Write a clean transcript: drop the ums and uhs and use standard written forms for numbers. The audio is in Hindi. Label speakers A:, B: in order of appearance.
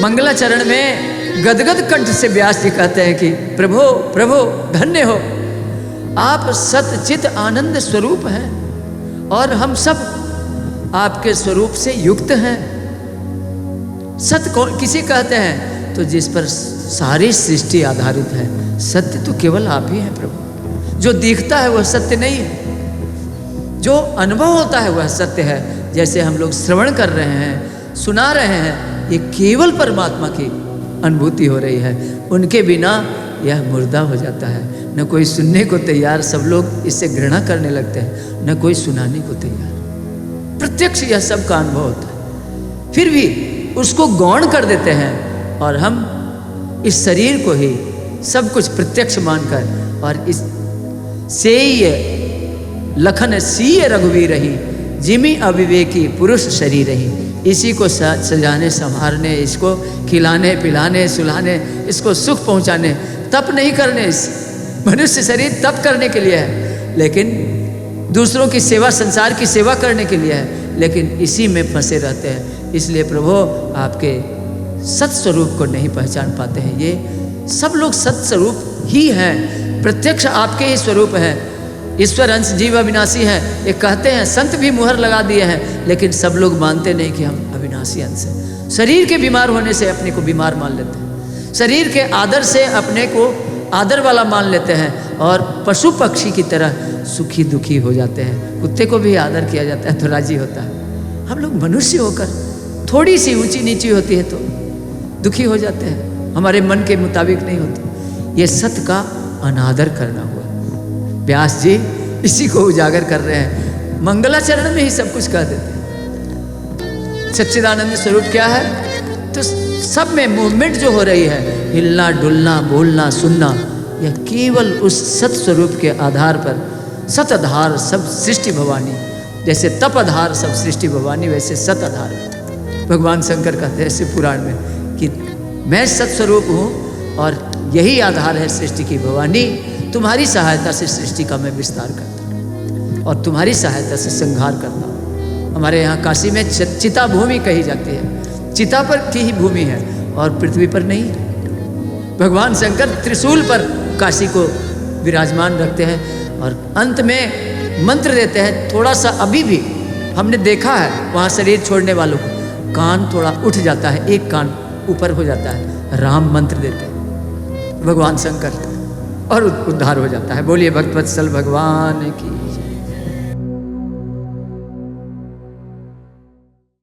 A: मंगलाचरण में गदगद कंठ से व्यास जी कहते हैं कि प्रभु प्रभु धन्य हो, आप सतचित आनंद स्वरूप हैं और हम सब आपके स्वरूप से युक्त हैं। सत्य कौन किसे कहते हैं? तो जिस पर सारी सृष्टि आधारित है। सत्य तो केवल आप ही हैं प्रभु। जो दिखता है वह सत्य नहीं है, जो अनुभव होता है वह सत्य है। जैसे हम लोग श्रवण कर रहे हैं, सुना रहे हैं, ये केवल परमात्मा की अनुभूति हो रही है। उनके बिना यह मुर्दा हो जाता है। न कोई सुनने को तैयार, सब लोग इससे घृणा करने लगते हैं, न कोई सुनाने को तैयार। प्रत्यक्ष यह सब का अनुभव होता है, फिर भी उसको गौण कर देते हैं और हम इस शरीर को ही सब कुछ प्रत्यक्ष मानकर और इस सेय लखन सीय रघुवीर रही जिमी अविवेकी पुरुष शरीर रही। इसी को सजाने संवारने, इसको खिलाने पिलाने सुलाने, इसको सुख पहुंचाने, तप नहीं करने। इस मनुष्य शरीर तप करने के लिए है, लेकिन दूसरों की सेवा, संसार की सेवा करने के लिए है, लेकिन इसी में फंसे रहते हैं। इसलिए प्रभु आपके सत्स्वरूप को नहीं पहचान पाते हैं। ये सब लोग सत्स्वरूप ही हैं, प्रत्यक्ष आपके ही स्वरूप है। ईश्वर अंश जीव अविनाशी है, ये कहते हैं, संत भी मुहर लगा दिए हैं, लेकिन सब लोग मानते नहीं कि हम अविनाशी अंश हैं। शरीर के बीमार होने से अपने को बीमार मान लेते हैं, शरीर के आदर से अपने को आदर वाला मान लेते हैं, और पशु पक्षी की तरह सुखी दुखी हो जाते हैं। कुत्ते को भी आदर किया जाता है तो राजी होता है। हम लोग मनुष्य होकर थोड़ी सी ऊंची नीची होती है तो दुखी हो जाते हैं, हमारे मन के मुताबिक नहीं होती। ये सत्य का अनादर करना हुआ। व्यास जी इसी को उजागर कर रहे हैं, मंगलाचरण में ही सब कुछ कह देते हैं। सच्चिदानंद स्वरूप क्या है? तो सब में मूवमेंट जो हो रही है, हिलना डुलना बोलना सुनना, यह केवल उस सत स्वरूप के आधार पर। सत आधार सब सृष्टि भवानी, जैसे तप आधार सब सृष्टि भवानी, वैसे सत आधार भगवान शंकर कहते हैं शिव पुराण में कि मैं सत्स्वरूप हूँ और यही आधार है सृष्टि की भवानी। तुम्हारी सहायता से सृष्टि का मैं विस्तार करता हूँ और तुम्हारी सहायता से संहार करता हूँ। हमारे यहाँ काशी में चिता भूमि कही जाती है, चिता पर की ही भूमि है और पृथ्वी पर नहीं है। भगवान शंकर त्रिशूल पर काशी को विराजमान रखते हैं और अंत में मंत्र देते हैं। थोड़ा सा अभी भी हमने देखा है वहाँ शरीर छोड़ने वालों को कान थोड़ा उठ जाता है, एक कान ऊपर हो जाता है, राम मंत्र देते हैं भगवान शंकर और उद्धार हो जाता है। बोलिए भक्तवत्सल भगवान की।